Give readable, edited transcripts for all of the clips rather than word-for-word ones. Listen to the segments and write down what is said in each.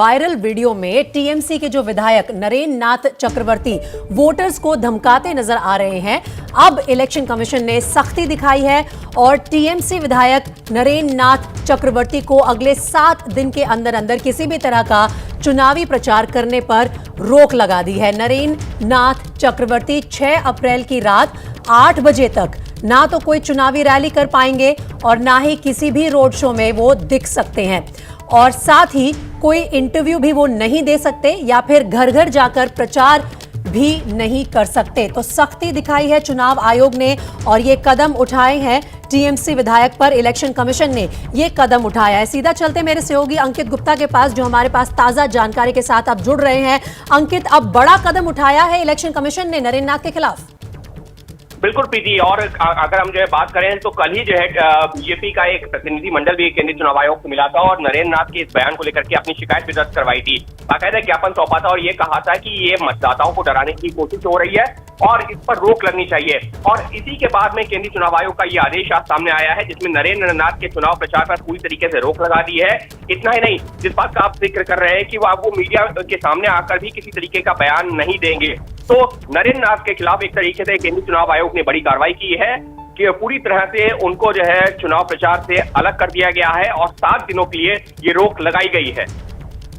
Viral video में TMC के जो विधायक नरेंद्र नाथ चक्रवर्ती वोटर्स को धमकाते नजर आ रहे हैं। अब इलेक्शन कमीशन ने सख्ती दिखाई है और टीएमसी विधायक नरेंद्र नाथ चक्रवर्ती को अगले 7 दिन के अंदर अंदर किसी भी तरह का चुनावी प्रचार करने पर रोक लगा दी है। नरेंद्र नाथ चक्रवर्ती 6 अप्रैल की रात 8 बजे तक ना तो कोई चुनावी रैली कर पाएंगे और ना ही किसी भी रोड शो में वो दिख सकते हैं, और साथ ही कोई इंटरव्यू भी वो नहीं दे सकते या फिर घर घर जाकर प्रचार भी नहीं कर सकते। तो सख्ती दिखाई है चुनाव आयोग ने और ये कदम उठाए हैं टीएमसी विधायक पर। इलेक्शन कमीशन ने ये कदम उठाया है। सीधा चलते मेरे सहयोगी अंकित गुप्ता के पास, जो हमारे पास ताजा जानकारी के साथ अब जुड़ रहे हैं। अंकित, अब बड़ा कदम उठाया है इलेक्शन कमीशन ने नरेंद्र नाथ के खिलाफ। बिल्कुल प्रीति, और अगर हम जो है बात करें तो कल ही जो है बीजेपी का एक प्रतिनिधि मंडल भी केंद्रीय चुनाव आयोग को मिला था और नरेंद्र नाथ के इस बयान को लेकर के अपनी शिकायत भी दर्ज करवाई थी। बाकायदा ज्ञापन सौंपा था और ये कहा था कि ये मतदाताओं को डराने की कोशिश हो रही है और इस पर रोक लगनी चाहिए। और इसी के बाद में केंद्रीय चुनाव आयोग का ये आदेश आज सामने आया है, जिसमें नरेंद्र नाथ के चुनाव प्रचार पर पूरी तरीके से रोक लगा दी है। इतना ही नहीं, जिस बात का आप जिक्र कर रहे हैं कि वो मीडिया के सामने आकर भी किसी तरीके का बयान नहीं देंगे, तो नरेंद्र नाथ के खिलाफ एक तरीके से केंद्रीय चुनाव आयोग ने बड़ी कार्रवाई की है कि पूरी तरह से उनको जो है चुनाव प्रचार से अलग कर दिया गया है और 7 दिनों के लिए ये रोक लगाई गई है।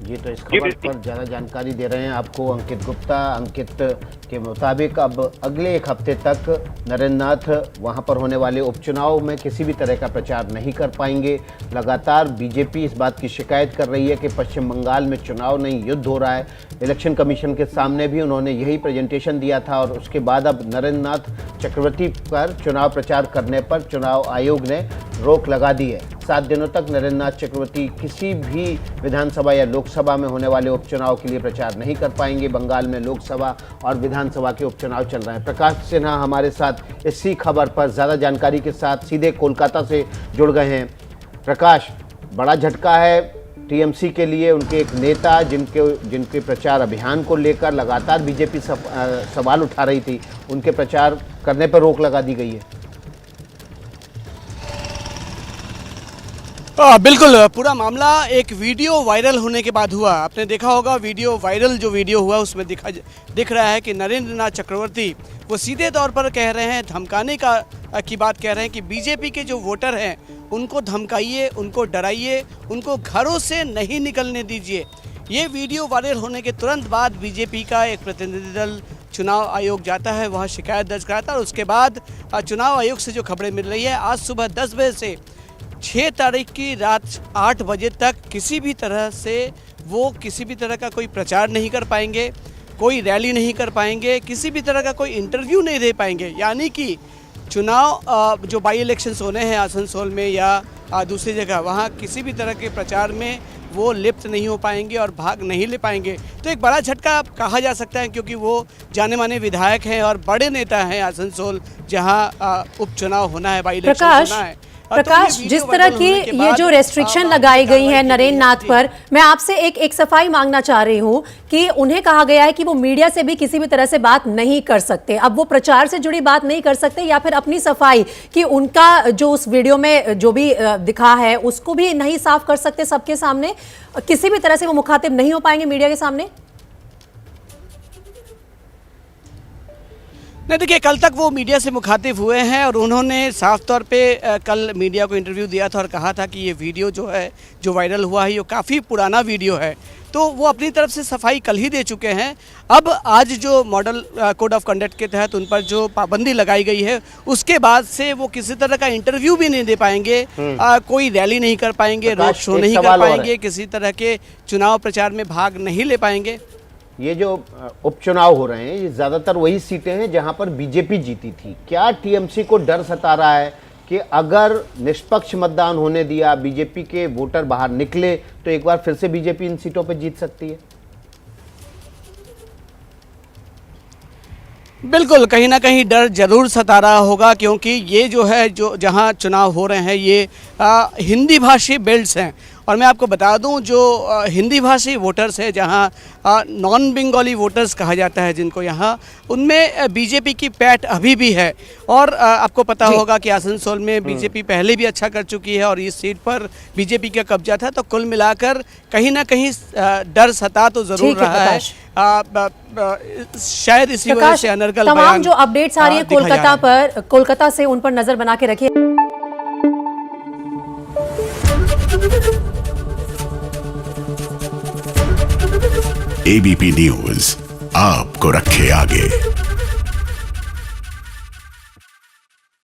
जी, तो इस खबर पर ज़्यादा जानकारी दे रहे हैं आपको अंकित गुप्ता। अंकित के मुताबिक अब अगले 1 हफ्ते तक नरेंद्र नाथ वहां पर होने वाले उपचुनाव में किसी भी तरह का प्रचार नहीं कर पाएंगे। लगातार बीजेपी इस बात की शिकायत कर रही है कि पश्चिम बंगाल में चुनाव नहीं, युद्ध हो रहा है। इलेक्शन कमीशन के सामने भी उन्होंने यही प्रेजेंटेशन दिया था और उसके बाद अब नरेंद्र नाथ चक्रवर्ती पर चुनाव प्रचार करने पर चुनाव आयोग ने रोक लगा दी है। 7 दिनों तक नरेंद्र नाथ चक्रवर्ती किसी भी विधानसभा या लोकसभा में होने वाले उपचुनाव के लिए प्रचार नहीं कर पाएंगे। बंगाल में लोकसभा और विधानसभा के उपचुनाव चल रहे हैं। प्रकाश सिन्हा हमारे साथ इसी खबर पर ज़्यादा जानकारी के साथ सीधे कोलकाता से जुड़ गए हैं। प्रकाश, बड़ा झटका है टीएमसी के लिए। उनके एक नेता जिनके प्रचार अभियान को लेकर लगातार बीजेपी सवाल उठा रही थी, उनके प्रचार करने पर रोक लगा दी गई है। बिल्कुल, पूरा मामला एक वीडियो वायरल होने के बाद हुआ। आपने देखा होगा वीडियो हुआ उसमें दिख रहा है कि नरेंद्र नाथ चक्रवर्ती वो सीधे तौर पर कह रहे हैं, धमकाने की बात कह रहे हैं कि बीजेपी के जो वोटर हैं उनको धमकाइए, उनको डराइए, उनको घरों से नहीं निकलने दीजिए। ये वीडियो वायरल होने के तुरंत बाद बीजेपी का एक प्रतिनिधि दल चुनाव आयोग जाता है, वहाँ शिकायत दर्ज कराता है और उसके बाद चुनाव आयोग से जो खबरें मिल रही है, आज सुबह 10 बजे से 6 तारीख की रात 8 बजे तक किसी भी तरह का कोई प्रचार नहीं कर पाएंगे, कोई रैली नहीं कर पाएंगे, किसी भी तरह का कोई इंटरव्यू नहीं दे पाएंगे। यानी कि चुनाव जो बाई इलेक्शंस होने हैं आसनसोल में या दूसरी जगह, वहाँ किसी भी तरह के प्रचार में वो लिप्त नहीं हो पाएंगे और भाग नहीं ले पाएंगे। तो एक बड़ा झटका कहा जा सकता है, क्योंकि वो जाने माने विधायक हैं और बड़े नेता हैं आसनसोल, जहाँ उपचुनाव होना है, बाई इलेक्शन होना है। प्रकाश, जिस तरह की ये जो रेस्ट्रिक्शन लगाई गई है नरेंद्र नाथ पर, मैं आपसे एक सफाई मांगना चाह रही हूं कि उन्हें कहा गया है कि वो मीडिया से भी किसी भी तरह से बात नहीं कर सकते। अब वो प्रचार से जुड़ी बात नहीं कर सकते या फिर अपनी सफाई कि उनका जो उस वीडियो में जो भी दिखा है उसको भी नहीं साफ कर सकते सबके सामने, किसी भी तरह से वो मुखातिब नहीं हो पाएंगे मीडिया के सामने। नहीं, देखिए, कल तक वो मीडिया से मुखातिब हुए हैं और उन्होंने साफ तौर पे कल मीडिया को इंटरव्यू दिया था और कहा था कि ये वीडियो जो है, जो वायरल हुआ है, ये काफ़ी पुराना वीडियो है। तो वो अपनी तरफ से सफाई कल ही दे चुके हैं। अब आज जो मॉडल कोड ऑफ कंडक्ट के तहत उन पर जो पाबंदी लगाई गई है, उसके बाद से वो किसी तरह का इंटरव्यू भी नहीं दे पाएंगे, कोई रैली नहीं कर पाएंगे, रोड शो नहीं कर पाएंगे, किसी तरह के चुनाव प्रचार में भाग नहीं ले पाएंगे। ये जो उपचुनाव हो रहे हैं, ये ज़्यादातर वही सीटें हैं जहां पर बीजेपी जीती थी। क्या टीएमसी को डर सता रहा है कि अगर निष्पक्ष मतदान होने दिया, बीजेपी के वोटर बाहर निकले, तो एक बार फिर से बीजेपी इन सीटों पर जीत सकती है? बिल्कुल, कहीं ना कहीं डर जरूर सता रहा होगा, क्योंकि ये जो है, जो जहां चुनाव हो रहे हैं, ये हिंदी भाषी बेल्ट्स हैं और मैं आपको बता दूं जो हिंदी भाषी वोटर्स है, जहां नॉन बंगाली वोटर्स कहा जाता है जिनको, यहाँ उनमें बीजेपी की पैठ अभी भी है। और आपको पता होगा कि आसनसोल में बीजेपी पहले भी अच्छा कर चुकी है और इस सीट पर बीजेपी का कब्जा था। तो कुल मिलाकर कहीं ना कहीं डर सता तो जरूर रहा है। शायद इसी वजह से अनर्गल तमाम बयान जो अपडेट्स आ रही है कोलकाता से, उन पर नजर बना के रखिए। एबीपी न्यूज आपको रखे आगे।